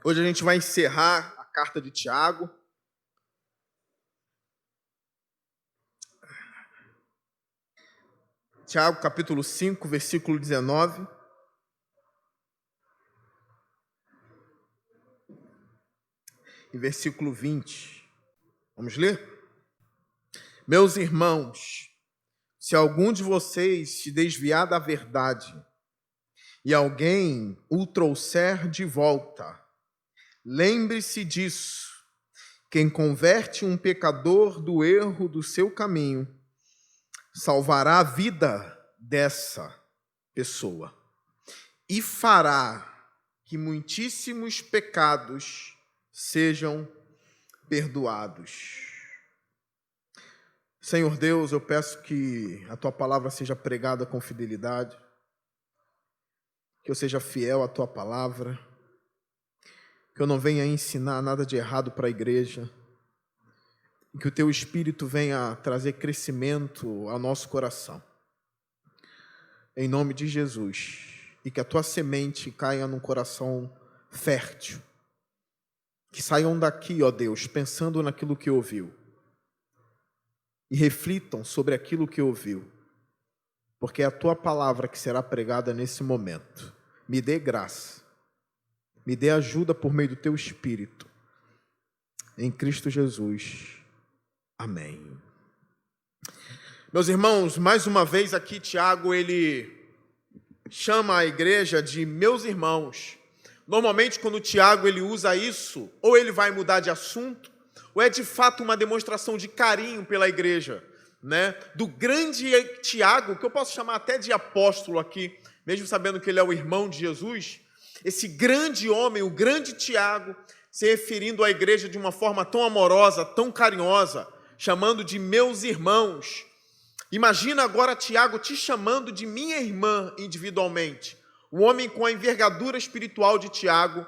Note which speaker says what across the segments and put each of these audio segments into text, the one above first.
Speaker 1: Hoje a gente vai encerrar a carta de Tiago. Tiago, capítulo 5, versículo 19. E versículo 20. Vamos ler? Meus irmãos, se algum de vocês se desviar da verdade e alguém o trouxer de volta, lembre-se disso. Quem converte um pecador do erro do seu caminho, salvará a vida dessa pessoa e fará que muitíssimos pecados sejam perdoados. Senhor Deus, eu peço que a Tua palavra seja pregada com fidelidade, que eu seja fiel à Tua palavra, que eu não venha ensinar nada de errado para a igreja, que o Teu Espírito venha trazer crescimento ao nosso coração. Em nome de Jesus. E que a Tua semente caia num coração fértil. Que saiam daqui, ó Deus, pensando naquilo que ouviu. E reflitam sobre aquilo que ouviu. Porque é a Tua palavra que será pregada nesse momento. Me dê graça. Me dê ajuda por meio do Teu Espírito. Em Cristo Jesus. Amém. Meus irmãos, mais uma vez aqui Tiago, ele chama a igreja de meus irmãos. Normalmente quando Tiago ele usa isso, ou ele vai mudar de assunto, ou é de fato uma demonstração de carinho pela igreja, né? Do grande Tiago, que eu posso chamar até de apóstolo aqui, mesmo sabendo que ele é o irmão de Jesus, esse grande homem, o grande Tiago, se referindo à igreja de uma forma tão amorosa, tão carinhosa, chamando de meus irmãos. Imagina agora Tiago te chamando de minha irmã individualmente. O homem com a envergadura espiritual de Tiago,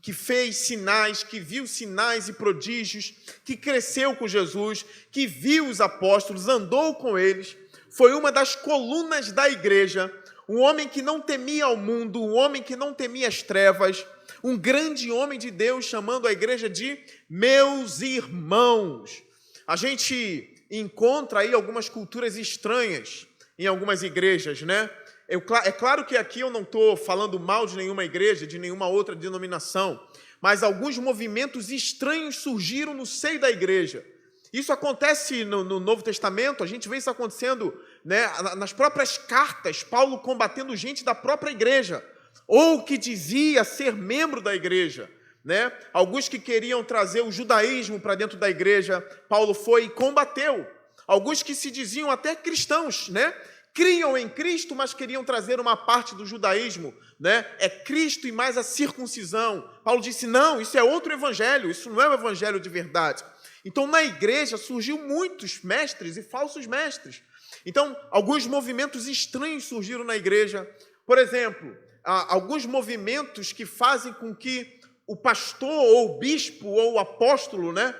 Speaker 1: que fez sinais, que viu sinais e prodígios, que cresceu com Jesus, que viu os apóstolos, andou com eles, foi uma das colunas da igreja, um homem que não temia ao mundo, um homem que não temia as trevas, um grande homem de Deus chamando a igreja de meus irmãos. A gente encontra aí algumas culturas estranhas em algumas igrejas, né? É claro que aqui eu não estou falando mal de nenhuma igreja, de nenhuma outra denominação, mas alguns movimentos estranhos surgiram no seio da igreja. Isso acontece no Novo Testamento, a gente vê isso acontecendo, né, nas próprias cartas, Paulo combatendo gente da própria igreja, ou que dizia ser membro da igreja. Né? Alguns que queriam trazer o judaísmo para dentro da igreja, Paulo foi e combateu. Alguns que se diziam até cristãos, né? Criam em Cristo, mas queriam trazer uma parte do judaísmo, né? É Cristo e mais a circuncisão. Paulo disse, não, isso é outro evangelho, isso não é o evangelho de verdade. Então, na igreja surgiu muitos mestres e falsos mestres. Então, alguns movimentos estranhos surgiram na igreja. Por exemplo, alguns movimentos que fazem com que o pastor, ou o bispo, ou o apóstolo, né?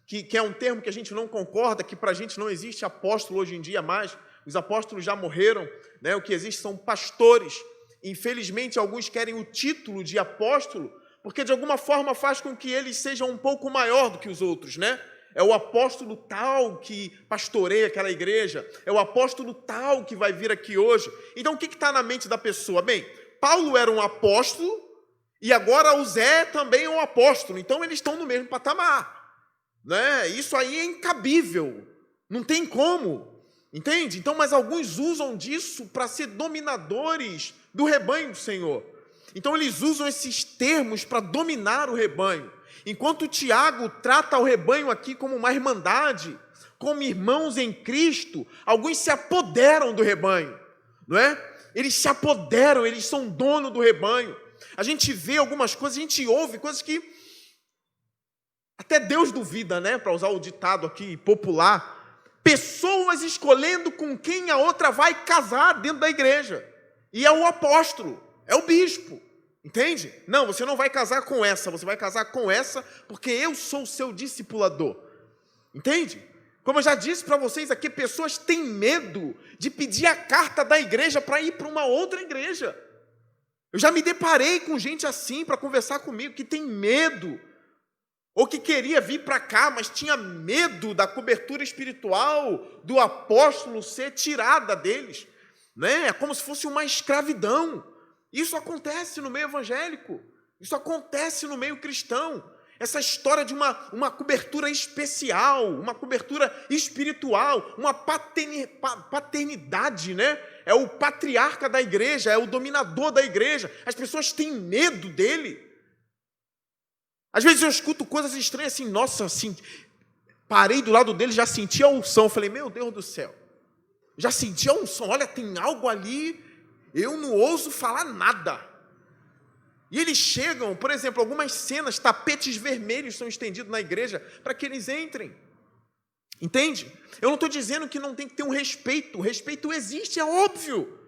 Speaker 1: Que é um termo que a gente não concorda, que para a gente não existe apóstolo hoje em dia mais, os apóstolos já morreram, né? O que existe são pastores. Infelizmente, alguns querem o título de apóstolo, porque de alguma forma faz com que eles sejam um pouco maior do que os outros, né? É o apóstolo tal que pastoreia aquela igreja, é o apóstolo tal que vai vir aqui hoje. Então, o que está na mente da pessoa? Bem, Paulo era um apóstolo, e agora o Zé também é um apóstolo, então eles estão no mesmo patamar, né? Isso aí é incabível, não tem como, entende? Então, mas alguns usam disso para ser dominadores do rebanho do Senhor. Então eles usam esses termos para dominar o rebanho, enquanto Tiago trata o rebanho aqui como uma irmandade, como irmãos em Cristo. Alguns se apoderam do rebanho, não é? Eles se apoderam, eles são dono do rebanho. A gente vê algumas coisas, a gente ouve coisas que até Deus duvida, né? Para usar o ditado aqui popular. Pessoas escolhendo com quem a outra vai casar dentro da igreja. E é o apóstolo, é o bispo. Entende? Não, você não vai casar com essa, você vai casar com essa porque eu sou o seu discipulador. Entende? Como eu já disse para vocês aqui, pessoas têm medo de pedir a carta da igreja para ir para uma outra igreja. Eu já me deparei com gente assim para conversar comigo, que tem medo, ou que queria vir para cá, mas tinha medo da cobertura espiritual do apóstolo ser tirada deles, né? É como se fosse uma escravidão. Isso acontece no meio evangélico, isso acontece no meio cristão. Essa história de uma cobertura especial, uma cobertura espiritual, uma paternidade, né? É o patriarca da igreja, é o dominador da igreja. As pessoas têm medo dele. Às vezes eu escuto coisas estranhas assim, nossa, assim, parei do lado dele, já senti a unção. Falei, meu Deus do céu, já senti a unção, olha, tem algo ali, eu não ouso falar nada. E eles chegam, por exemplo, algumas cenas, tapetes vermelhos são estendidos na igreja para que eles entrem. Entende? Eu não estou dizendo que não tem que ter um respeito. O respeito existe, é óbvio.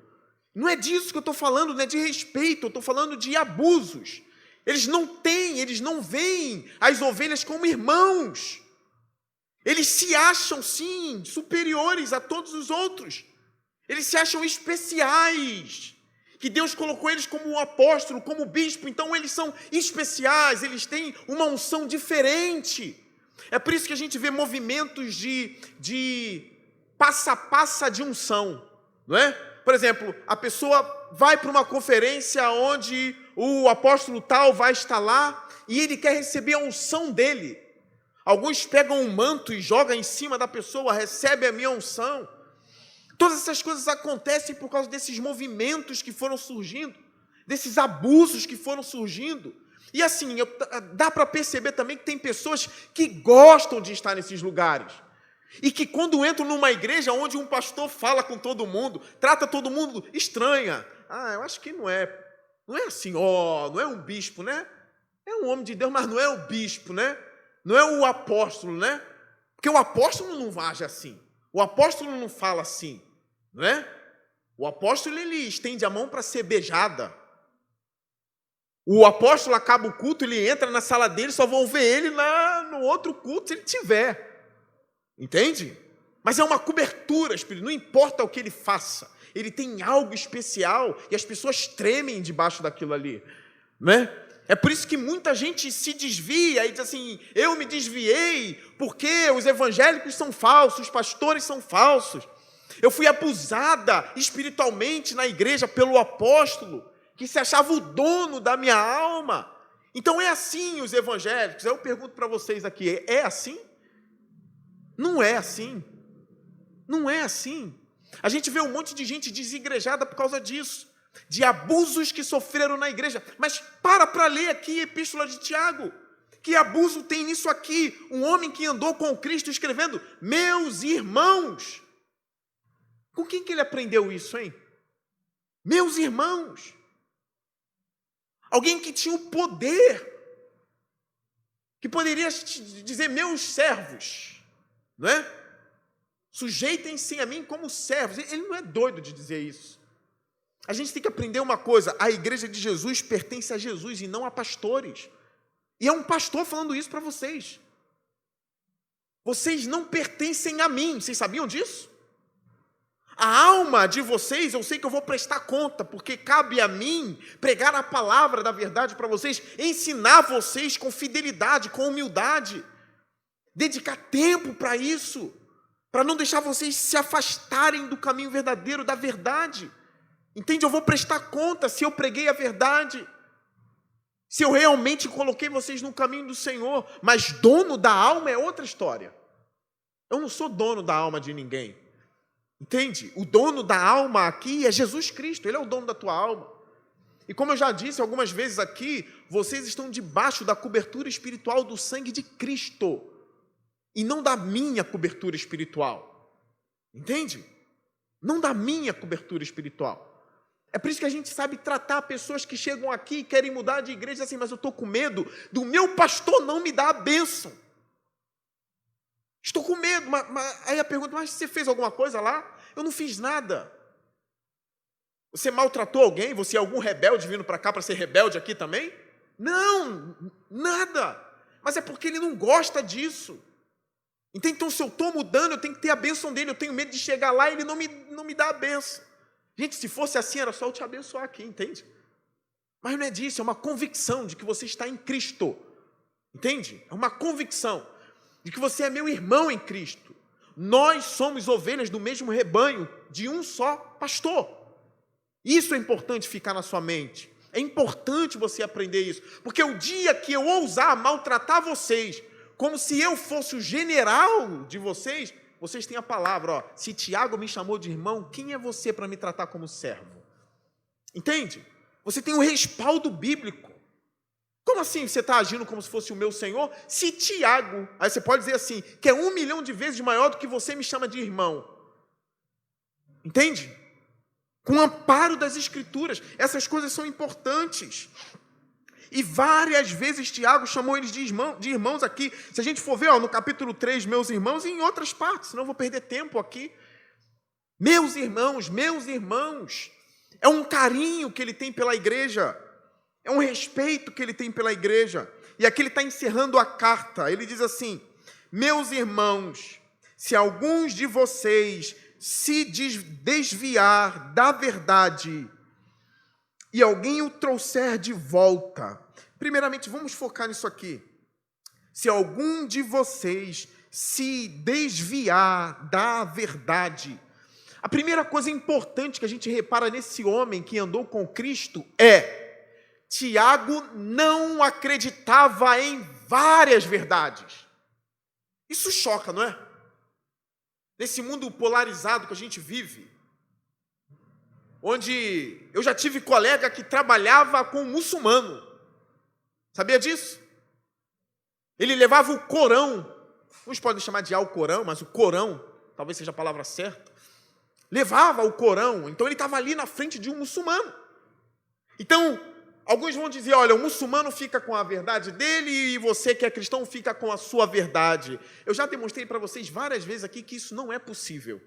Speaker 1: Não é disso que eu estou falando, não é de respeito, eu estou falando de abusos. Eles não veem as ovelhas como irmãos. Eles se acham, sim, superiores a todos os outros. Eles se acham especiais. Que Deus colocou eles como um apóstolo, como bispo, então eles são especiais, eles têm uma unção diferente. É por isso que a gente vê movimentos de passa-passa de unção, não é? Por exemplo, a pessoa vai para uma conferência onde o apóstolo tal vai estar lá e ele quer receber a unção dele. Alguns pegam um manto e jogam em cima da pessoa, recebe a minha unção. Todas essas coisas acontecem por causa desses movimentos que foram surgindo, desses abusos que foram surgindo. E assim, dá para perceber também que tem pessoas que gostam de estar nesses lugares. E que quando entram numa igreja onde um pastor fala com todo mundo, trata todo mundo estranha. Eu acho que não é assim, não é um bispo, né? É um homem de Deus, mas não é o bispo, né? Não é o apóstolo, né? Porque o apóstolo não age assim. O apóstolo não fala assim, não é? O apóstolo, ele estende a mão para ser beijada. O apóstolo acaba o culto, ele entra na sala dele, só vão ver ele no outro culto, se ele tiver. Entende? Mas é uma cobertura espiritual, não importa o que ele faça. Ele tem algo especial e as pessoas tremem debaixo daquilo ali, não é? É por isso que muita gente se desvia e diz assim, eu me desviei porque os evangélicos são falsos, os pastores são falsos. Eu fui abusada espiritualmente na igreja pelo apóstolo, que se achava o dono da minha alma. Então é assim os evangélicos. Eu pergunto para vocês aqui, é assim? Não é assim. Não é assim. A gente vê um monte de gente desigrejada por causa disso, de abusos que sofreram na igreja. Mas para ler aqui a epístola de Tiago. Que abuso tem nisso aqui? Um homem que andou com Cristo escrevendo, meus irmãos. Com quem que ele aprendeu isso, hein? Meus irmãos. Alguém que tinha o poder, que poderia dizer, meus servos, não é? Sujeitem-se a mim como servos. Ele não é doido de dizer isso. A gente tem que aprender uma coisa, a igreja de Jesus pertence a Jesus e não a pastores. E é um pastor falando isso para vocês. Vocês não pertencem a mim, vocês sabiam disso? A alma de vocês, eu sei que eu vou prestar conta, porque cabe a mim pregar a palavra da verdade para vocês, ensinar vocês com fidelidade, com humildade, dedicar tempo para isso, para não deixar vocês se afastarem do caminho verdadeiro, da verdade. Entende? Eu vou prestar conta se eu preguei a verdade, se eu realmente coloquei vocês no caminho do Senhor, mas dono da alma é outra história. Eu não sou dono da alma de ninguém. Entende? O dono da alma aqui é Jesus Cristo, Ele é o dono da tua alma. E como eu já disse algumas vezes aqui, vocês estão debaixo da cobertura espiritual do sangue de Cristo, e não da minha cobertura espiritual. Entende? Não da minha cobertura espiritual. É por isso que a gente sabe tratar pessoas que chegam aqui e querem mudar de igreja assim, mas eu estou com medo do meu pastor não me dar a bênção. Estou com medo. Aí a pergunta, mas você fez alguma coisa lá? Eu não fiz nada. Você maltratou alguém? Você é algum rebelde vindo para cá para ser rebelde aqui também? Não, nada. Mas é porque ele não gosta disso. Então, se eu estou mudando, eu tenho que ter a bênção dele. Eu tenho medo de chegar lá e ele não me dá a bênção. Gente, se fosse assim, era só eu te abençoar aqui, entende? Mas não é disso, é uma convicção de que você está em Cristo. Entende? É uma convicção de que você é meu irmão em Cristo. Nós somos ovelhas do mesmo rebanho, de um só pastor. Isso é importante ficar na sua mente. É importante você aprender isso. Porque o dia que eu ousar maltratar vocês, como se eu fosse o general de vocês, vocês têm a palavra, ó. Se Tiago me chamou de irmão, quem é você para me tratar como servo? Entende? Você tem um respaldo bíblico. Como assim você está agindo como se fosse o meu Senhor? Se Tiago, aí você pode dizer assim, que é 1 milhão de vezes maior do que você me chama de irmão. Entende? Com o amparo das Escrituras. Essas coisas são importantes. E várias vezes Tiago chamou eles de irmãos aqui. Se a gente for ver no capítulo 3, meus irmãos, e em outras partes, senão eu vou perder tempo aqui. Meus irmãos. É um carinho que ele tem pela igreja. É um respeito que ele tem pela igreja. E aqui ele está encerrando a carta. Ele diz assim: meus irmãos, se alguns de vocês se desviar da verdade e alguém o trouxer de volta. Primeiramente, vamos focar nisso aqui. Se algum de vocês se desviar da verdade. A primeira coisa importante que a gente repara nesse homem que andou com Cristo é: Tiago não acreditava em várias verdades. Isso choca, não é? Nesse mundo polarizado que a gente vive, onde eu já tive colega que trabalhava com um muçulmano. Sabia disso? Ele levava o Corão, uns podem chamar de Alcorão, mas o Corão, talvez seja a palavra certa, levava o Corão, então ele estava ali na frente de um muçulmano. Então, alguns vão dizer, olha, o muçulmano fica com a verdade dele e você que é cristão fica com a sua verdade. Eu já demonstrei para vocês várias vezes aqui que isso não é possível.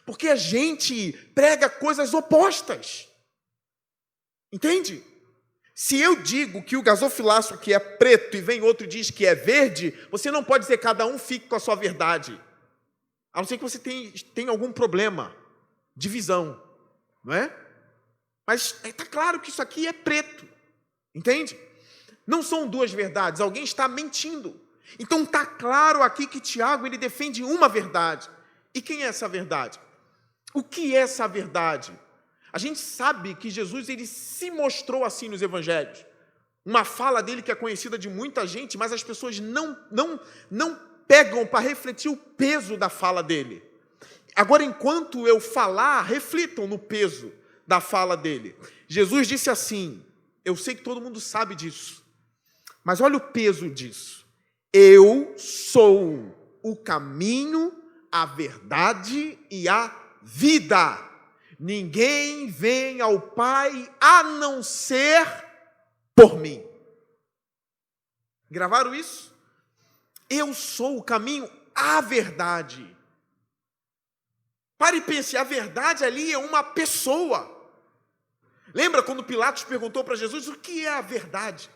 Speaker 1: Porque a gente prega coisas opostas. Entende? Se eu digo que o gasofilaço aqui é preto e vem outro e diz que é verde, você não pode dizer que cada um fique com a sua verdade. A não ser que você tenha algum problema de visão. Não é? Mas está claro que isso aqui é preto. Entende? Não são duas verdades, alguém está mentindo. Então está claro aqui que Tiago ele defende uma verdade. E quem é essa verdade? O que é essa verdade? A gente sabe que Jesus ele se mostrou assim nos evangelhos. Uma fala dele que é conhecida de muita gente, mas as pessoas não pegam para refletir o peso da fala dele. Agora, enquanto eu falar, reflitam no peso da fala dele. Jesus disse assim, eu sei que todo mundo sabe disso, mas olha o peso disso. Eu sou o caminho, a verdade e a vida. Ninguém vem ao Pai a não ser por mim. Gravaram isso? Eu sou o caminho, a verdade. Pare e pense, a verdade ali é uma pessoa. Lembra quando Pilatos perguntou para Jesus o que é a verdade?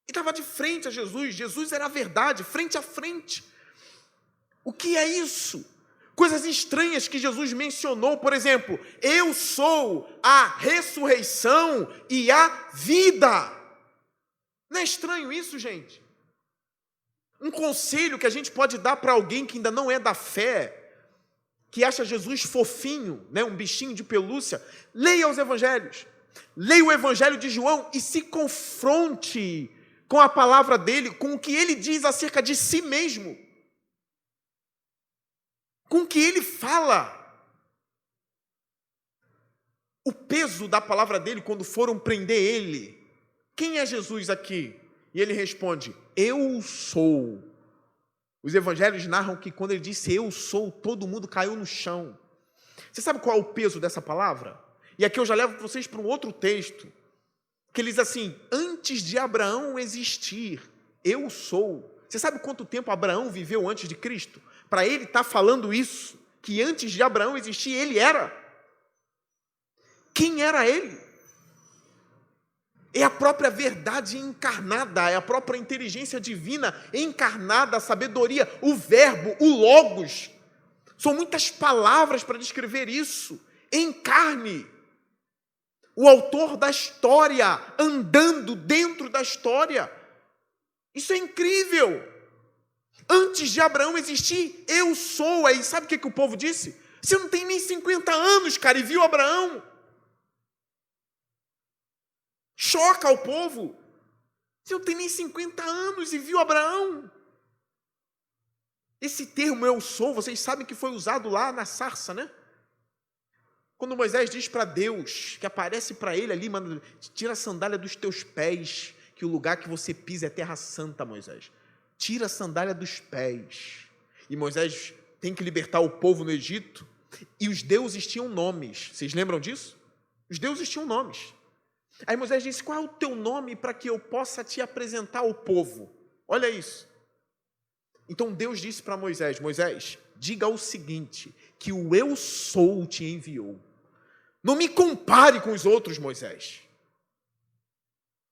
Speaker 1: Ele estava de frente a Jesus, Jesus era a verdade, frente a frente. O que é isso? Coisas estranhas que Jesus mencionou, por exemplo, eu sou a ressurreição e a vida. Não é estranho isso, gente? Um conselho que a gente pode dar para alguém que ainda não é da fé, que acha Jesus fofinho, né, um bichinho de pelúcia, leia os evangelhos. Leia o evangelho de João e se confronte com a palavra dele, com o que ele diz acerca de si mesmo. Com o que ele fala. O peso da palavra dele quando foram prender ele. Quem é Jesus aqui? E ele responde, eu sou. Os evangelhos narram que quando ele disse eu sou, todo mundo caiu no chão. Você sabe qual é o peso dessa palavra? E aqui eu já levo vocês para um outro texto, que ele diz assim, antes de Abraão existir, eu sou. Você sabe quanto tempo Abraão viveu antes de Cristo? Para ele estar falando isso, que antes de Abraão existir, ele era. Quem era ele? É a própria verdade encarnada, é a própria inteligência divina encarnada, a sabedoria, o verbo, o logos. São muitas palavras para descrever isso, em carne. o autor da história, andando dentro da história. Isso é incrível. Antes de Abraão existir, eu sou. Aí sabe o que o povo disse? Você não tem nem 50 anos, cara, e viu Abraão. Choca o povo. Você não tem nem 50 anos e viu Abraão. Esse termo eu sou, vocês sabem que foi usado lá na sarça, né? Quando Moisés diz para Deus, que aparece para ele ali, manda, tira a sandália dos teus pés, que o lugar que você pisa é terra santa, Moisés. Tira a sandália dos pés. E Moisés tem que libertar o povo no Egito, e os deuses tinham nomes. Vocês lembram disso? Os deuses tinham nomes. Aí Moisés disse, qual é o teu nome para que eu possa te apresentar ao povo? Olha isso. Então Deus disse para Moisés, Moisés, diga o seguinte, que o eu sou te enviou. Não me compare com os outros, Moisés.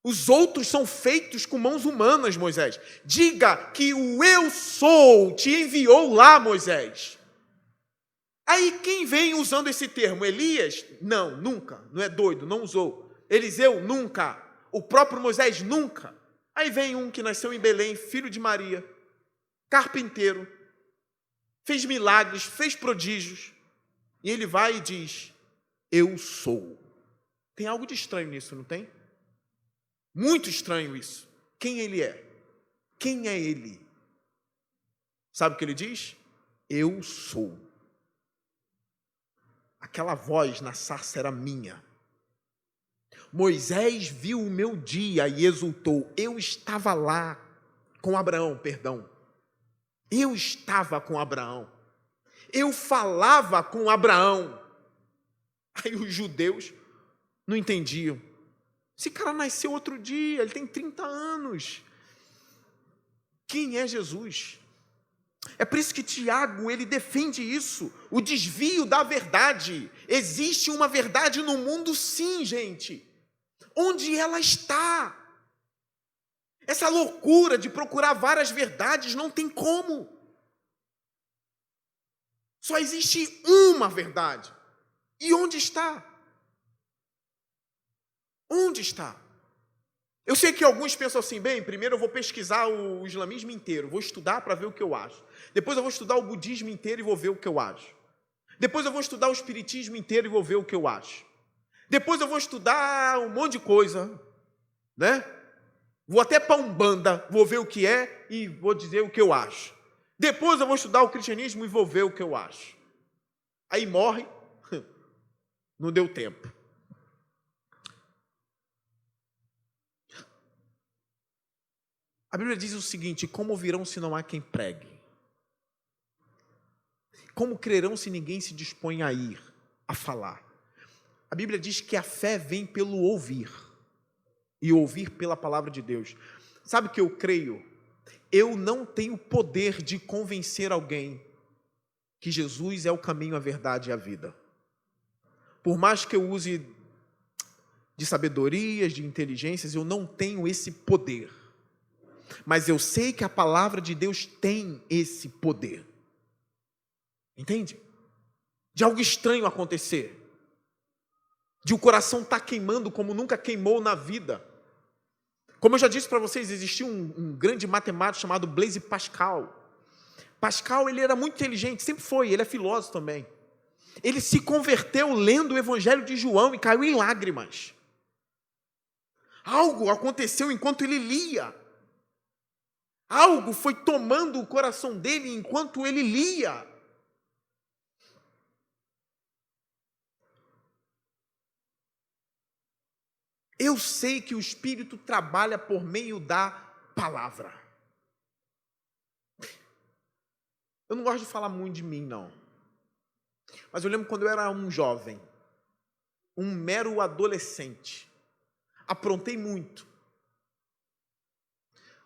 Speaker 1: Os outros são feitos com mãos humanas, Moisés. Diga que o eu sou te enviou lá, Moisés. Aí quem vem usando esse termo? Elias? Não, nunca. Não é doido, não usou. Eliseu? Nunca. O próprio Moisés? Nunca. Aí vem um que nasceu em Belém, filho de Maria, carpinteiro, fez milagres, fez prodígios. E ele vai e diz, eu sou. Tem algo de estranho nisso, não tem? Muito estranho isso. Quem ele é? Quem é ele? Sabe o que ele diz? Eu sou. Aquela voz na sarça era minha. Moisés viu o meu dia e exultou. Eu estava lá com Abraão, perdão. Eu estava com Abraão. Eu falava com Abraão. Aí os judeus não entendiam. Esse cara nasceu outro dia, ele tem 30 anos. Quem é Jesus? É por isso que Tiago, ele defende isso, o desvio da verdade. Existe uma verdade no mundo, sim, gente. Onde ela está? Essa loucura de procurar várias verdades não tem como. Só existe uma verdade. E onde está? Onde está? Eu sei que alguns pensam assim, bem, primeiro eu vou pesquisar o islamismo inteiro, vou estudar para ver o que eu acho. Depois eu vou estudar o budismo inteiro e vou ver o que eu acho. Depois eu vou estudar o espiritismo inteiro e vou ver o que eu acho. Depois eu vou estudar um monte de coisa, né? Vou até para Umbanda, vou ver o que é e vou dizer o que eu acho. Depois eu vou estudar o cristianismo e vou ver o que eu acho. Aí morre, não deu tempo. A Bíblia diz o seguinte, como virão se não há quem pregue? Como crerão se ninguém se dispõe a ir, a falar? A Bíblia diz que a fé vem pelo ouvir, e ouvir pela palavra de Deus. Sabe o que eu creio? Eu não tenho poder de convencer alguém que Jesus é o caminho, a verdade e a vida. Por mais que eu use de sabedorias, de inteligências, eu não tenho esse poder. Mas eu sei que a palavra de Deus tem esse poder. Entende? De algo estranho acontecer. De o coração estar queimando como nunca queimou na vida. Como eu já disse para vocês, existia um grande matemático chamado Blaise Pascal. Pascal, ele era muito inteligente, sempre foi, ele é filósofo também. Ele se converteu lendo o Evangelho de João e caiu em lágrimas. Algo aconteceu enquanto ele lia. Algo foi tomando o coração dele enquanto ele lia. Eu sei que o Espírito trabalha por meio da palavra. Eu não gosto de falar muito de mim, não. Mas eu lembro quando eu era um jovem, um mero adolescente. Aprontei muito.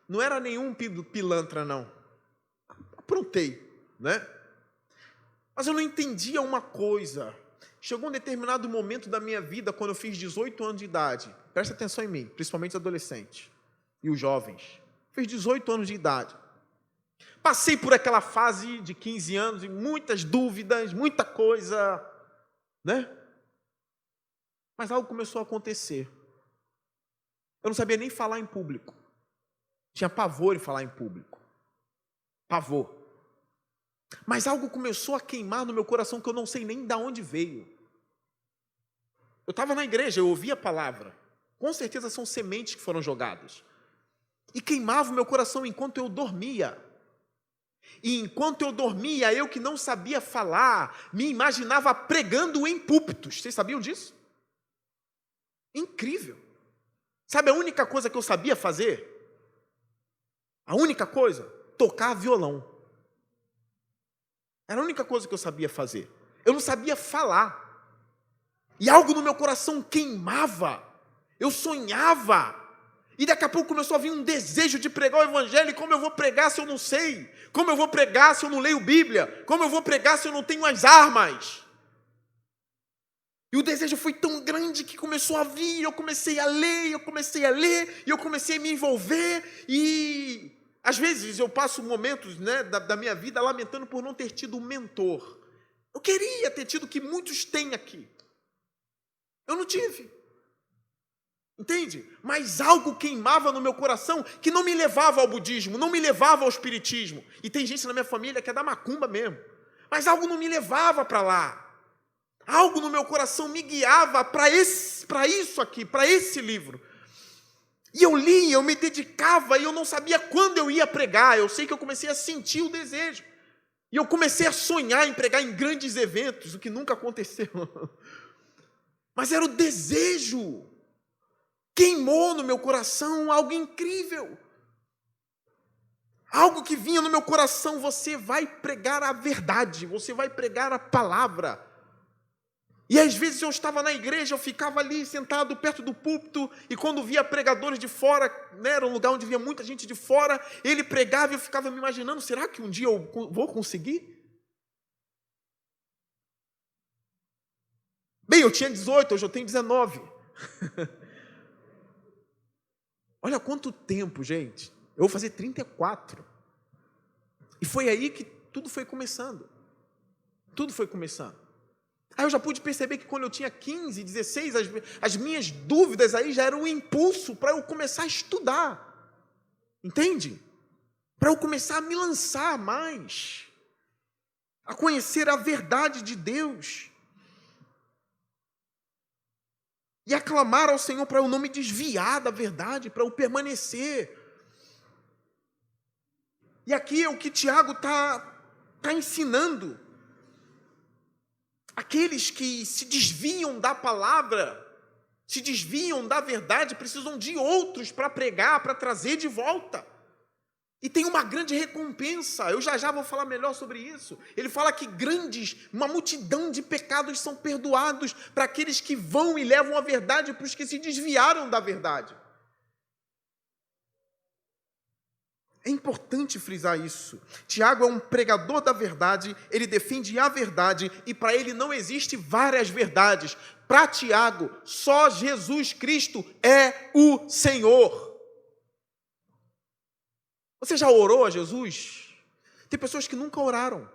Speaker 1: Não era nenhum pilantra, não. Aprontei, né? Mas eu não entendia uma coisa. Chegou um determinado momento da minha vida, quando eu fiz 18 anos de idade. Presta atenção em mim, principalmente os adolescentes e os jovens. Fiz 18 anos de idade. Passei por aquela fase de 15 anos e muitas dúvidas, muita coisa, né? Mas algo começou a acontecer. Eu não sabia nem falar em público. Tinha pavor em falar em público. Pavor. Mas algo começou a queimar no meu coração que eu não sei nem de onde veio. Eu estava na igreja, eu ouvi a palavra. Com certeza são sementes que foram jogadas. E queimava o meu coração enquanto eu dormia. E enquanto eu dormia, eu que não sabia falar, me imaginava pregando em púlpitos. Vocês sabiam disso? Incrível. Sabe a única coisa que eu sabia fazer? A única coisa? Tocar violão. Era a única coisa que eu sabia fazer. Eu não sabia falar. E algo no meu coração queimava. Eu sonhava. E daqui a pouco começou a vir um desejo de pregar o evangelho. E como eu vou pregar se eu não sei? Como eu vou pregar se eu não leio Bíblia? Como eu vou pregar se eu não tenho as armas? E o desejo foi tão grande que começou a vir, eu comecei a ler, e eu comecei a me envolver, e às vezes eu passo momentos, né, da minha vida lamentando por não ter tido um mentor. Eu queria ter tido o que muitos têm aqui. Eu não tive. Entende? Mas algo queimava no meu coração que não me levava ao budismo, não me levava ao espiritismo. E tem gente na minha família que é da macumba mesmo. Mas algo não me levava para lá. Algo no meu coração me guiava para isso aqui, para esse livro. E eu lia, eu me dedicava, e eu não sabia quando eu ia pregar. Eu sei que eu comecei a sentir o desejo. E eu comecei a sonhar em pregar em grandes eventos, o que nunca aconteceu. Mas era o desejo. Queimou no meu coração algo incrível. Algo que vinha no meu coração, você vai pregar a verdade, você vai pregar a palavra. E às vezes eu estava na igreja, eu ficava ali sentado perto do púlpito, e quando via pregadores de fora, né, era um lugar onde via muita gente de fora, ele pregava e eu ficava me imaginando, será que um dia eu vou conseguir? Bem, eu tinha 18, hoje eu tenho 19. Olha quanto tempo, gente. Eu vou fazer 34. E foi aí que tudo foi começando. Tudo foi começando. Aí eu já pude perceber que quando eu tinha 15, 16, as minhas dúvidas aí já eram um impulso para eu começar a estudar. Entende? Para eu começar a me lançar mais. A conhecer a verdade de Deus. E a clamar ao Senhor para eu não me desviar da verdade, para eu permanecer. E aqui é o que Tiago está ensinando. Aqueles que se desviam da palavra, se desviam da verdade, precisam de outros para pregar, para trazer de volta. E tem uma grande recompensa, eu já vou falar melhor sobre isso. Ele fala que uma multidão de pecados são perdoados para aqueles que vão e levam a verdade para os que se desviaram da verdade. É importante frisar isso. Tiago é um pregador da verdade, ele defende a verdade, e para ele não existe várias verdades. Para Tiago, só Jesus Cristo é o Senhor. Você já orou a Jesus? Tem pessoas que nunca oraram.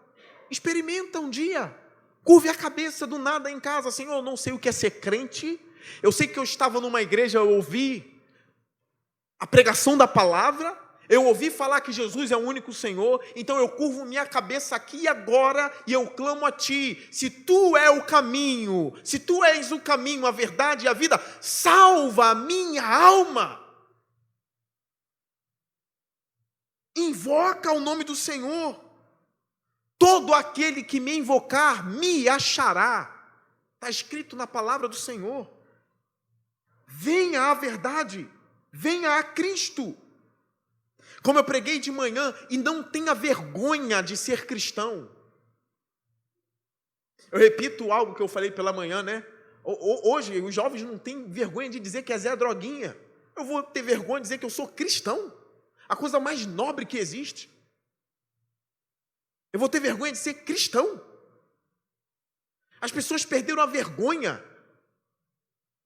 Speaker 1: Experimenta um dia. Curve a cabeça do nada em casa. Senhor, eu não sei o que é ser crente. Eu sei que eu estava numa igreja, eu ouvi a pregação da palavra. Eu ouvi falar que Jesus é o único Senhor, então eu curvo minha cabeça aqui e agora e eu clamo a Ti. Se Tu é o caminho, se Tu és o caminho, a verdade e a vida, salva a minha alma. Invoca o nome do Senhor. Todo aquele que me invocar, me achará. Está escrito na palavra do Senhor. Venha à verdade, venha a Cristo. Como eu preguei de manhã, e não tenha vergonha de ser cristão. Eu repito algo que eu falei pela manhã, né? Hoje, os jovens não têm vergonha de dizer que é Zé Droguinha. Eu vou ter vergonha de dizer que eu sou cristão. A coisa mais nobre que existe. Eu vou ter vergonha de ser cristão. As pessoas perderam a vergonha.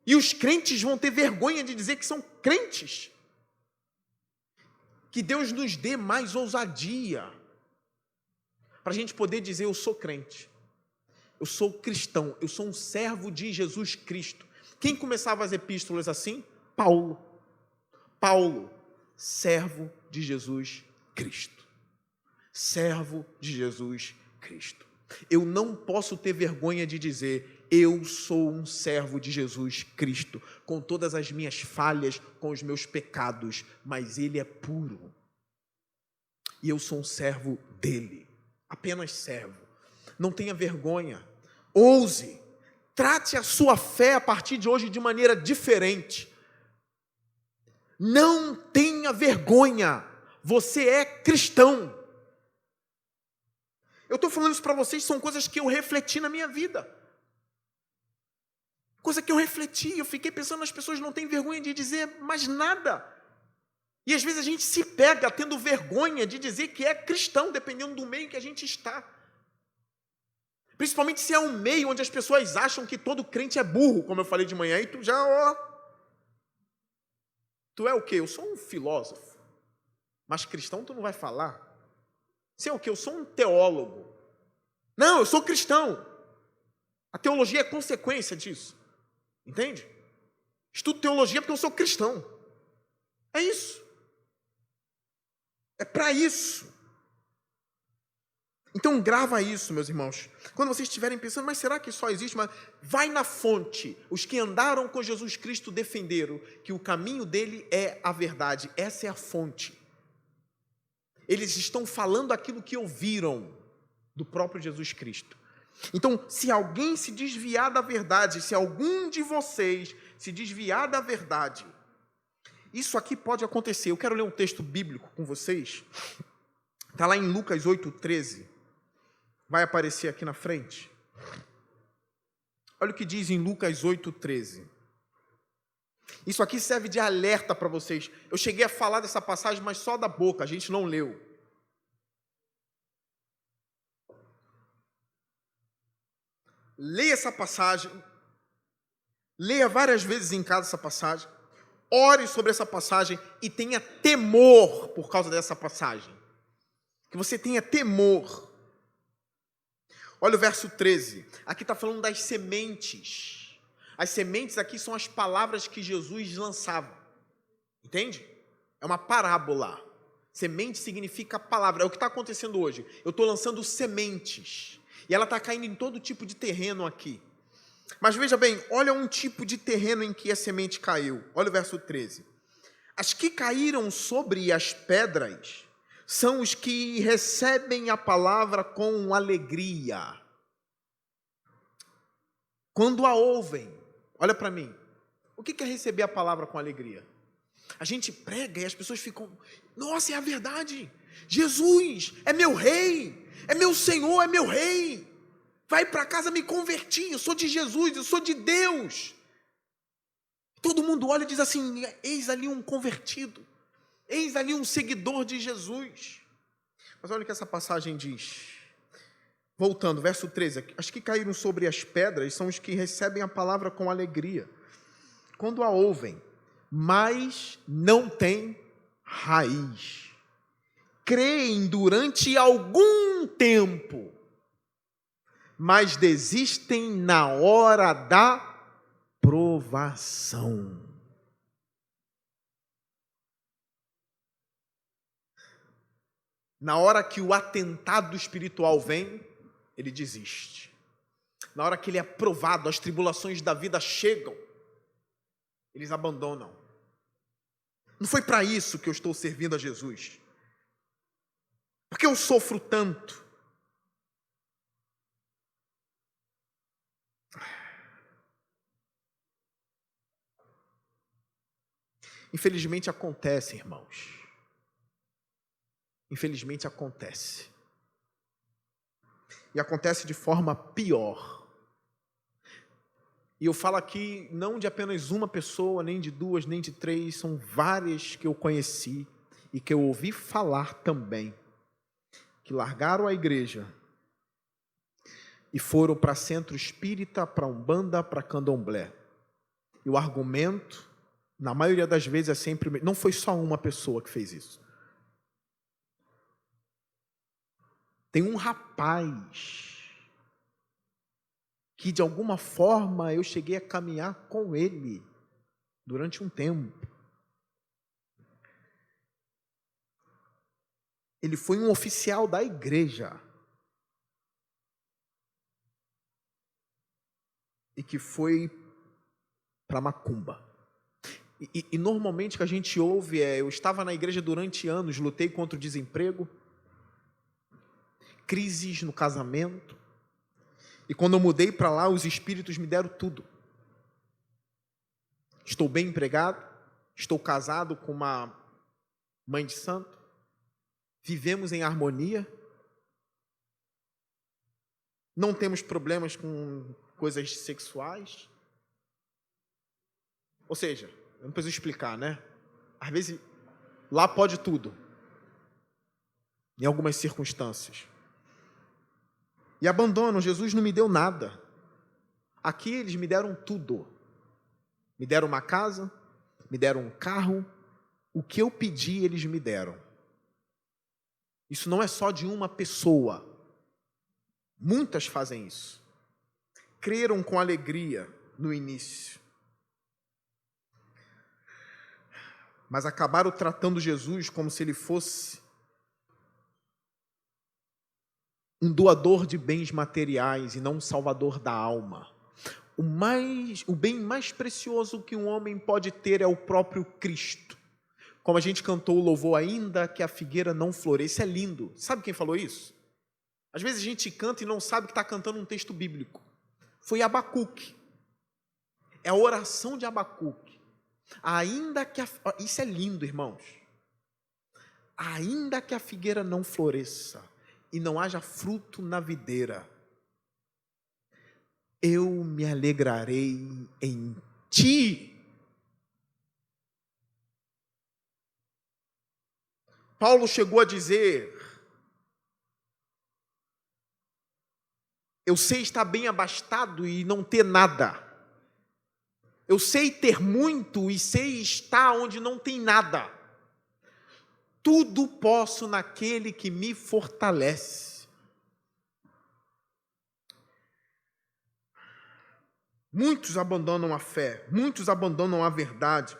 Speaker 1: E os crentes vão ter vergonha de dizer que são crentes. Que Deus nos dê mais ousadia para a gente poder dizer, eu sou crente, eu sou cristão, eu sou um servo de Jesus Cristo, Quem começava as epístolas assim? Paulo. Paulo, servo de Jesus Cristo. Servo de Jesus Cristo. Eu não posso ter vergonha de dizer: eu sou um servo de Jesus Cristo, com todas as minhas falhas, com os meus pecados, mas Ele é puro. E eu sou um servo dEle, apenas servo. Não tenha vergonha, ouse, trate a sua fé a partir de hoje de maneira diferente. Não tenha vergonha, você é cristão. Eu estou falando isso para vocês, são coisas que eu refleti na minha vida. Coisa que eu refleti, eu fiquei pensando, as pessoas não têm vergonha de dizer mais nada. E às vezes a gente se pega tendo vergonha de dizer que é cristão, dependendo do meio que a gente está. Principalmente se é um meio onde as pessoas acham que todo crente é burro, como eu falei de manhã, e tu já, tu é o quê? Eu sou um filósofo, mas cristão tu não vai falar. Você é o quê? Eu sou um teólogo. Não, eu sou cristão. A teologia é consequência disso. Entende? Estudo teologia porque eu sou cristão. É isso. É para isso. Então grava isso, meus irmãos. Quando vocês estiverem pensando, mas será que só existe? Mas vai na fonte. Os que andaram com Jesus Cristo defenderam que o caminho dele é a verdade. Essa é a fonte. Eles estão falando aquilo que ouviram do próprio Jesus Cristo. Então, se alguém se desviar da verdade, se algum de vocês se desviar da verdade, isso aqui pode acontecer. Eu quero ler um texto bíblico com vocês. Está lá em Lucas 8,13. Vai aparecer aqui na frente. Olha o que diz em Lucas 8,13. Isso aqui serve de alerta para vocês. Eu cheguei a falar dessa passagem, mas só da boca, a gente não leu. Leia essa passagem. Leia várias vezes em casa essa passagem. Ore sobre essa passagem e tenha temor por causa dessa passagem. Que você tenha temor. Olha o verso 13. Aqui está falando das sementes. As sementes aqui são as palavras que Jesus lançava. Entende? É uma parábola. Semente significa palavra. É o que está acontecendo hoje. Eu estou lançando sementes. E ela está caindo em todo tipo de terreno aqui. Mas veja bem, olha um tipo de terreno em que a semente caiu. Olha o verso 13. As que caíram sobre as pedras são os que recebem a palavra com alegria. Quando a ouvem, olha para mim, o que é receber a palavra com alegria? A gente prega e as pessoas ficam, nossa, é a verdade, Jesus é meu rei, é meu Senhor, é meu rei, vai para casa me convertir, eu sou de Jesus, eu sou de Deus. Todo mundo olha e diz assim, eis ali um convertido, eis ali um seguidor de Jesus. Mas olha o que essa passagem diz. Voltando, verso 13. As que caíram sobre as pedras são os que recebem a palavra com alegria, quando a ouvem, mas não têm raiz. Creem durante algum tempo, mas desistem na hora da provação. Na hora que o atentado espiritual vem, ele desiste. Na hora que ele é provado, as tribulações da vida chegam, eles abandonam. Não foi para isso que eu estou servindo a Jesus. Por que eu sofro tanto? Infelizmente acontece, irmãos. Infelizmente acontece. E acontece de forma pior. E eu falo aqui não de apenas uma pessoa, nem de duas, nem de três, são várias que eu conheci e que eu ouvi falar também, que largaram a igreja e foram para centro espírita, para umbanda, para candomblé. E o argumento, na maioria das vezes, é sempre, não foi só uma pessoa que fez isso. Tem um rapaz que de alguma forma eu cheguei a caminhar com ele durante um tempo. Ele foi um oficial da igreja. E que foi para macumba. E normalmente o que a gente ouve é: eu estava na igreja durante anos, lutei contra o desemprego, crises no casamento, e quando eu mudei para lá, os espíritos me deram tudo. Estou bem empregado, estou casado com uma mãe de santo, vivemos em harmonia, não temos problemas com coisas sexuais. Ou seja, eu não preciso explicar, né? Às vezes, lá pode tudo, em algumas circunstâncias. E abandono, Jesus não me deu nada. Aqui eles me deram tudo. Me deram uma casa, me deram um carro. O que eu pedi, eles me deram. Isso não é só de uma pessoa. Muitas fazem isso. Creram com alegria no início, mas acabaram tratando Jesus como se ele fosse um doador de bens materiais e não um salvador da alma. O bem mais precioso que um homem pode ter é o próprio Cristo. Como a gente cantou o louvor, ainda que a figueira não floresça, é lindo. Sabe quem falou isso? Às vezes a gente canta e não sabe que está cantando um texto bíblico. Foi Abacuque. É a oração de Abacuque. Isso é lindo, irmãos. Ainda que a figueira não floresça e não haja fruto na videira, eu me alegrarei em ti. Paulo chegou a dizer: eu sei estar bem abastado e não ter nada. Eu sei ter muito e sei estar onde não tem nada. Tudo posso naquele que me fortalece. Muitos abandonam a fé, muitos abandonam a verdade.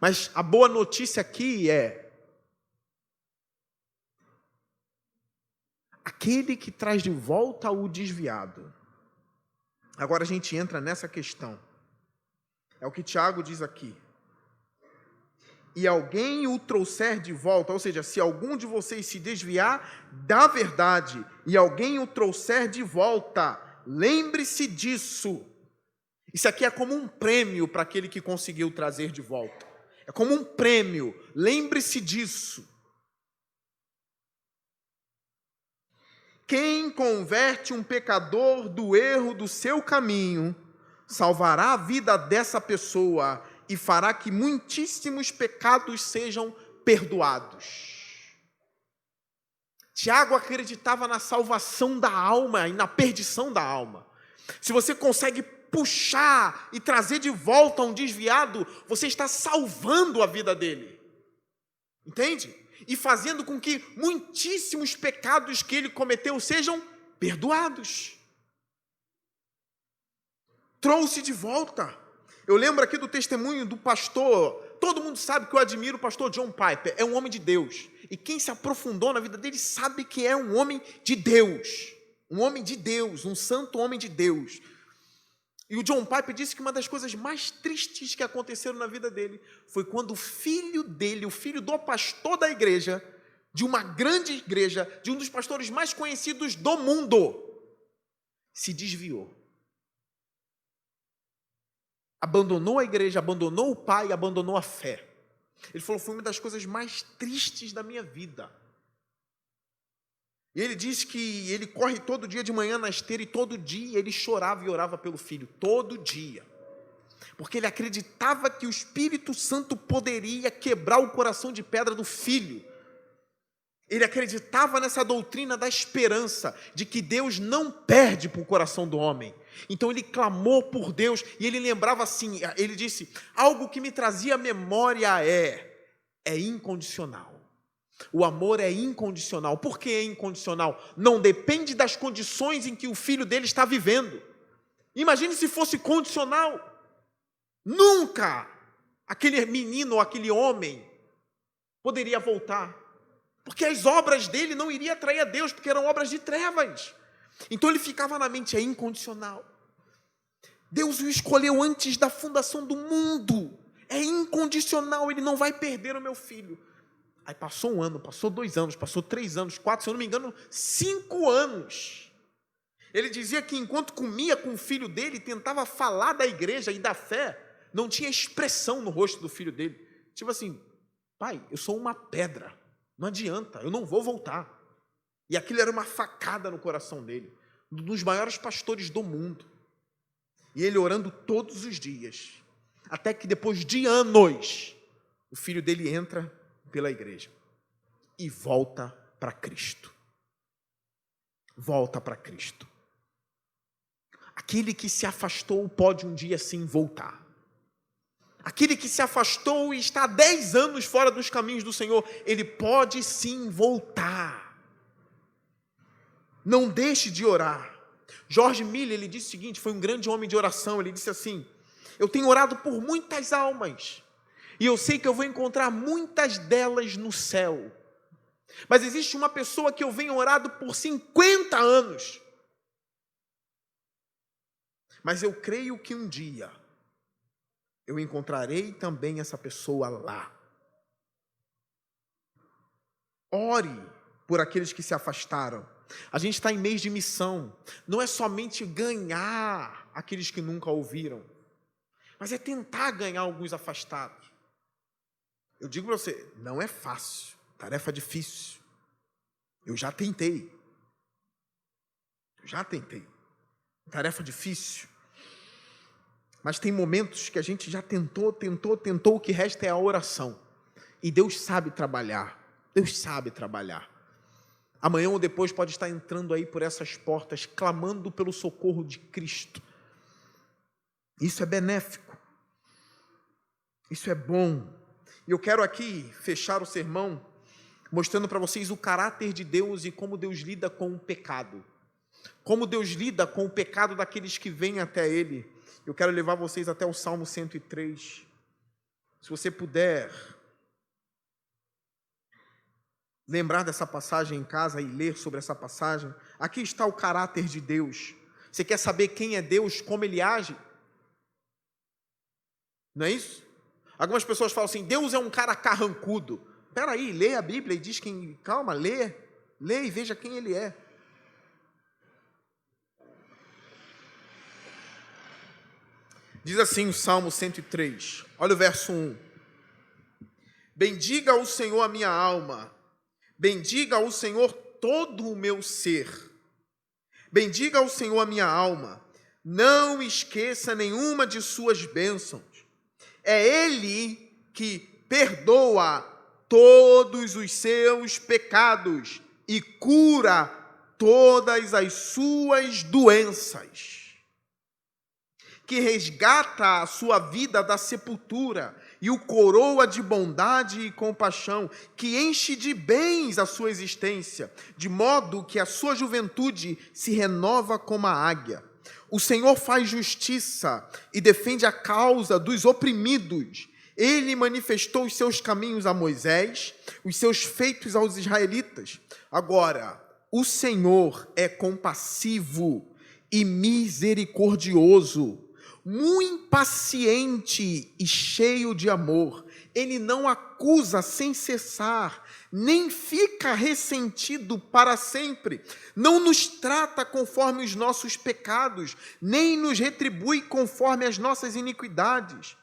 Speaker 1: Mas a boa notícia aqui é: aquele que traz de volta o desviado. Agora a gente entra nessa questão. É o que Tiago diz aqui. E alguém o trouxer de volta, ou seja, se algum de vocês se desviar da verdade e alguém o trouxer de volta, lembre-se disso. Isso aqui é como um prêmio para aquele que conseguiu trazer de volta. É como um prêmio, lembre-se disso. Quem converte um pecador do erro do seu caminho, salvará a vida dessa pessoa e fará que muitíssimos pecados sejam perdoados. Tiago acreditava na salvação da alma e na perdição da alma. Se você consegue puxar e trazer de volta um desviado, você está salvando a vida dele. Entende? E fazendo com que muitíssimos pecados que ele cometeu sejam perdoados. Trouxe de volta. Eu lembro aqui do testemunho do pastor. Todo mundo sabe que eu admiro o pastor John Piper. É um homem de Deus. E quem se aprofundou na vida dele sabe que é um homem de Deus. Um homem de Deus, um santo homem de Deus. E o John Piper disse que uma das coisas mais tristes que aconteceram na vida dele foi quando o filho dele, o filho do pastor da igreja, de uma grande igreja, de um dos pastores mais conhecidos do mundo, se desviou. Abandonou a igreja, abandonou o pai, abandonou a fé. Ele falou: foi uma das coisas mais tristes da minha vida. E ele disse que ele corre todo dia de manhã na esteira e todo dia ele chorava e orava pelo filho, todo dia. Porque ele acreditava que o Espírito Santo poderia quebrar o coração de pedra do filho. Ele acreditava nessa doutrina da esperança, de que Deus não perde para o coração do homem. Então ele clamou por Deus e ele lembrava assim, ele disse: algo que me trazia memória é incondicional. O amor é incondicional. Por que é incondicional? Não depende das condições em que o filho dele está vivendo. Imagine se fosse condicional. Nunca aquele menino ou aquele homem poderia voltar. Porque as obras dele não iriam atrair a Deus, porque eram obras de trevas. Então ele ficava na mente, é incondicional. Deus o escolheu antes da fundação do mundo. É incondicional, ele não vai perder o meu filho. Aí passou 1 ano, passou 2 anos, passou 3 anos, 4, se eu não me engano, 5 anos. Ele dizia que enquanto comia com o filho dele, tentava falar da igreja e da fé, não tinha expressão no rosto do filho dele. Tipo assim, pai, eu sou uma pedra, não adianta, eu não vou voltar. E aquilo era uma facada no coração dele, um dos maiores pastores do mundo. E ele orando todos os dias, até que depois de anos, o filho dele entra pela igreja e volta para Cristo. Volta para Cristo. Aquele que se afastou pode um dia sim voltar. Aquele que se afastou e está há 10 anos fora dos caminhos do Senhor, ele pode sim voltar. Não deixe de orar. George Miller, ele disse o seguinte, foi um grande homem de oração, ele disse assim, eu tenho orado por muitas almas, e eu sei que eu vou encontrar muitas delas no céu. Mas existe uma pessoa que eu venho orado por 50 anos. Mas eu creio que um dia eu encontrarei também essa pessoa lá. Ore por aqueles que se afastaram. A gente está em mês de missão. Não é somente ganhar aqueles que nunca ouviram, mas é tentar ganhar alguns afastados. Eu digo para você, não é fácil, tarefa difícil. Eu já tentei. Tarefa difícil. Mas tem momentos que a gente já tentou, o que resta é a oração. E Deus sabe trabalhar. Amanhã ou depois pode estar entrando aí por essas portas, clamando pelo socorro de Cristo. Isso é benéfico. Isso é bom. E eu quero aqui fechar o sermão mostrando para vocês o caráter de Deus e como Deus lida com o pecado. Como Deus lida com o pecado daqueles que vêm até Ele. Eu quero levar vocês até o Salmo 103. Se você puder lembrar dessa passagem em casa e ler sobre essa passagem, aqui está o caráter de Deus. Você quer saber quem é Deus, como Ele age? Não é isso? Algumas pessoas falam assim, Deus é um cara carrancudo. Espera aí, lê a Bíblia e diz quem... Calma, lê e veja quem Ele é. Diz assim o Salmo 103, olha o verso 1. Bendiga o Senhor a minha alma, bendiga o Senhor todo o meu ser. Bendiga o Senhor a minha alma, não esqueça nenhuma de suas bênçãos. É Ele que perdoa todos os seus pecados e cura todas as suas doenças. Que resgata a sua vida da sepultura e o coroa de bondade e compaixão, que enche de bens a sua existência, de modo que a sua juventude se renova como a águia. O Senhor faz justiça e defende a causa dos oprimidos. Ele manifestou os seus caminhos a Moisés, os seus feitos aos israelitas. Agora, o Senhor é compassivo e misericordioso, muito paciente e cheio de amor. Ele não acusa sem cessar, nem fica ressentido para sempre. Não nos trata conforme os nossos pecados, nem nos retribui conforme as nossas iniquidades.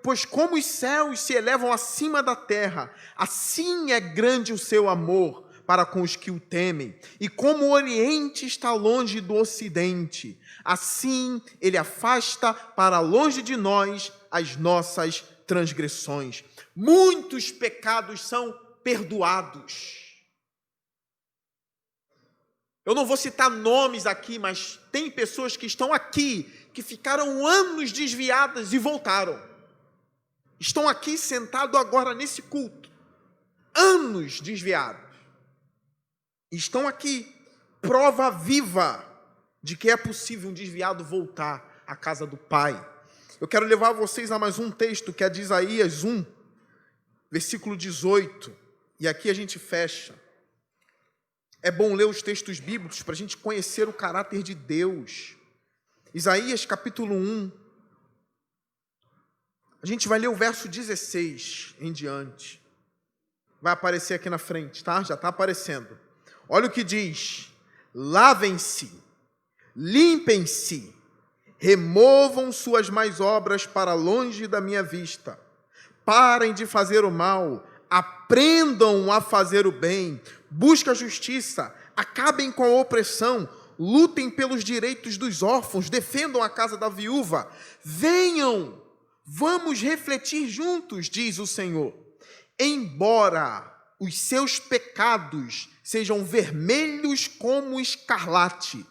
Speaker 1: Pois como os céus se elevam acima da terra, assim é grande o seu amor para com os que o temem. E como o Oriente está longe do Ocidente, assim Ele afasta para longe de nós as nossas transgressões. Muitos pecados são perdoados. Eu não vou citar nomes aqui, mas tem pessoas que estão aqui, que ficaram anos desviadas e voltaram. Estão aqui sentados agora nesse culto. Anos desviados. Estão aqui, prova viva de que é possível um desviado voltar à casa do Pai. Eu quero levar vocês a mais um texto, que é de Isaías 1, versículo 18, e aqui a gente fecha. É bom ler os textos bíblicos para a gente conhecer o caráter de Deus. Isaías capítulo 1, a gente vai ler o verso 16 em diante. Vai aparecer aqui na frente, tá? Já está aparecendo. Olha o que diz: lavem-se, limpem-se, removam suas más obras para longe da minha vista. Parem de fazer o mal, aprendam a fazer o bem, busquem a justiça, acabem com a opressão, lutem pelos direitos dos órfãos, defendam a casa da viúva. Venham, vamos refletir juntos, diz o Senhor. Embora os seus pecados sejam vermelhos como escarlate,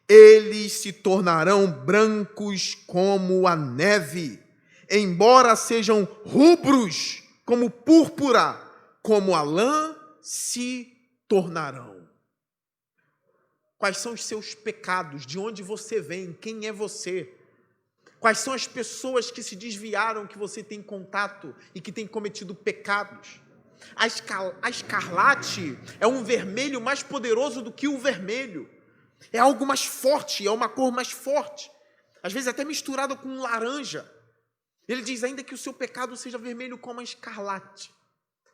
Speaker 1: eles se tornarão brancos como a neve. Embora sejam rubros como púrpura, como a lã se tornarão. Quais são os seus pecados? De onde você vem? Quem é você? Quais são as pessoas que se desviaram, que você tem contato e que tem cometido pecados? A escarlate é um vermelho mais poderoso do que o vermelho. É algo mais forte, é uma cor mais forte. Às vezes até misturado com um laranja. Ele diz ainda que o seu pecado seja vermelho como a escarlate,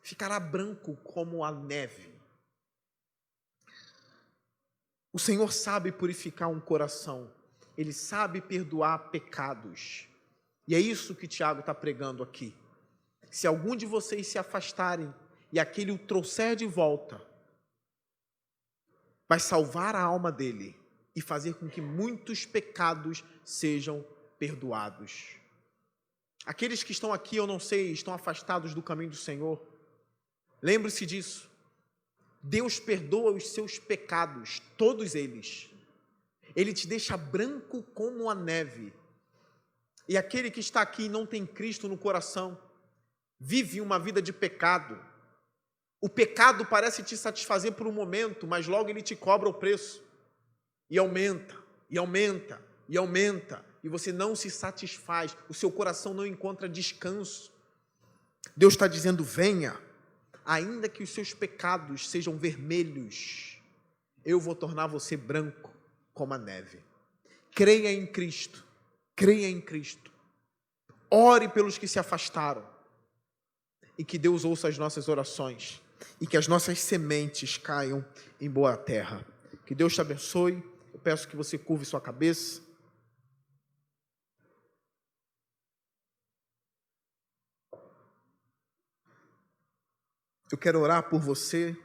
Speaker 1: ficará branco como a neve. O Senhor sabe purificar um coração. Ele sabe perdoar pecados. E é isso que Tiago está pregando aqui. Se algum de vocês se afastarem e aquele o trouxer de volta, vai salvar a alma dele e fazer com que muitos pecados sejam perdoados. Aqueles que estão aqui, eu não sei, estão afastados do caminho do Senhor. Lembre-se disso. Deus perdoa os seus pecados, todos eles. Ele te deixa branco como a neve. E aquele que está aqui e não tem Cristo no coração, vive uma vida de pecado. O pecado parece te satisfazer por um momento, mas logo ele te cobra o preço. E aumenta, e aumenta, e aumenta. E você não se satisfaz, o seu coração não encontra descanso. Deus está dizendo: venha, ainda que os seus pecados sejam vermelhos, eu vou tornar você branco como a neve. Creia em Cristo, creia em Cristo. Ore pelos que se afastaram. E que Deus ouça as nossas orações. E que as nossas sementes caiam em boa terra. Que Deus te abençoe. Eu peço que você curve sua cabeça. Eu quero orar por você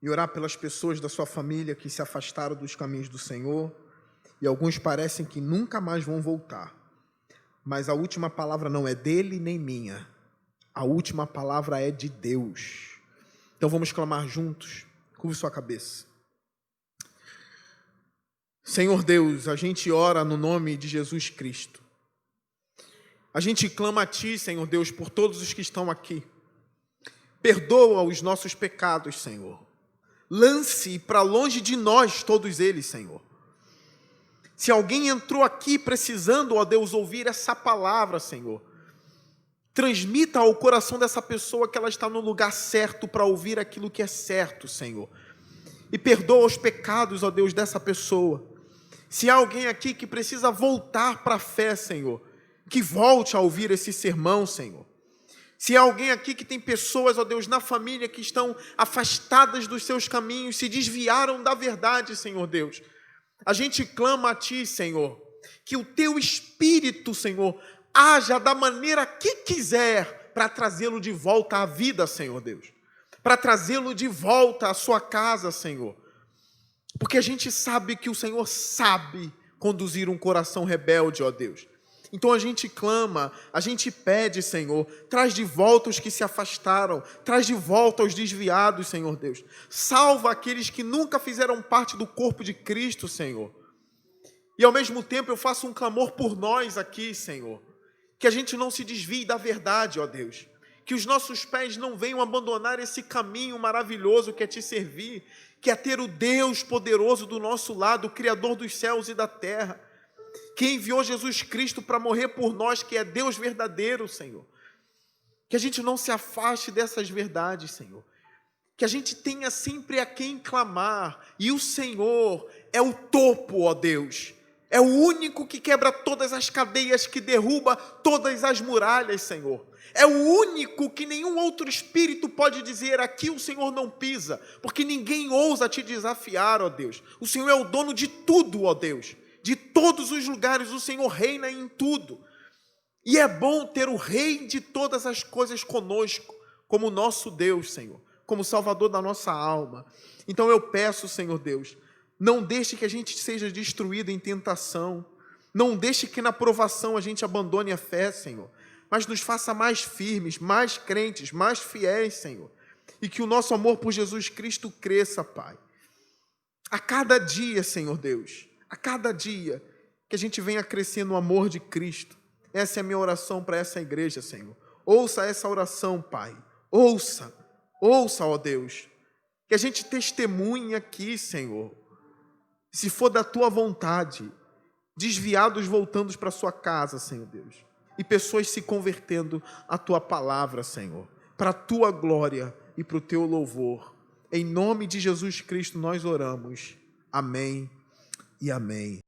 Speaker 1: e orar pelas pessoas da sua família que se afastaram dos caminhos do Senhor, e alguns parecem que nunca mais vão voltar. Mas a última palavra não é dele nem minha. A última palavra é de Deus. Então vamos clamar juntos. Curve sua cabeça. Senhor Deus, a gente ora no nome de Jesus Cristo. A gente clama a Ti, Senhor Deus, por todos os que estão aqui. Perdoa os nossos pecados, Senhor. Lance para longe de nós todos eles, Senhor. Se alguém entrou aqui precisando, ó Deus, ouvir essa palavra, Senhor, transmita ao coração dessa pessoa que ela está no lugar certo para ouvir aquilo que é certo, Senhor. E perdoa os pecados, ó Deus, dessa pessoa. Se há alguém aqui que precisa voltar para a fé, Senhor, que volte a ouvir esse sermão, Senhor. Se há alguém aqui que tem pessoas, ó Deus, na família que estão afastadas dos seus caminhos, se desviaram da verdade, Senhor Deus, a gente clama a Ti, Senhor, que o Teu Espírito, Senhor, haja da maneira que quiser para trazê-lo de volta à vida, Senhor Deus, para trazê-lo de volta à sua casa, Senhor, porque a gente sabe que o Senhor sabe conduzir um coração rebelde, ó Deus. Então a gente clama, a gente pede, Senhor, traz de volta os que se afastaram, traz de volta os desviados, Senhor Deus. Salva aqueles que nunca fizeram parte do corpo de Cristo, Senhor. E ao mesmo tempo eu faço um clamor por nós aqui, Senhor, que a gente não se desvie da verdade, ó Deus. Que os nossos pés não venham abandonar esse caminho maravilhoso que é te servir, que é ter o Deus poderoso do nosso lado, o Criador dos céus e da terra, que enviou Jesus Cristo para morrer por nós, que é Deus verdadeiro, Senhor. Que a gente não se afaste dessas verdades, Senhor. Que a gente tenha sempre a quem clamar, e o Senhor é o topo, ó Deus. É o único que quebra todas as cadeias, que derruba todas as muralhas, Senhor. É o único que nenhum outro espírito pode dizer: aqui o Senhor não pisa, porque ninguém ousa te desafiar, ó Deus. O Senhor é o dono de tudo, ó Deus. De todos os lugares, o Senhor reina em tudo. E é bom ter o Rei de todas as coisas conosco, como nosso Deus, Senhor, como Salvador da nossa alma. Então eu peço, Senhor Deus, não deixe que a gente seja destruído em tentação, não deixe que na provação a gente abandone a fé, Senhor, mas nos faça mais firmes, mais crentes, mais fiéis, Senhor, e que o nosso amor por Jesus Cristo cresça, Pai. A cada dia, Senhor Deus, a cada dia que a gente venha crescer no amor de Cristo. Essa é a minha oração para essa igreja, Senhor. Ouça essa oração, Pai. Ouça, ó Deus, que a gente testemunhe aqui, Senhor, se for da Tua vontade, desviados voltando para a sua casa, Senhor Deus, e pessoas se convertendo à Tua palavra, Senhor, para a Tua glória e para o Teu louvor. Em nome de Jesus Cristo nós oramos. Amém e amém.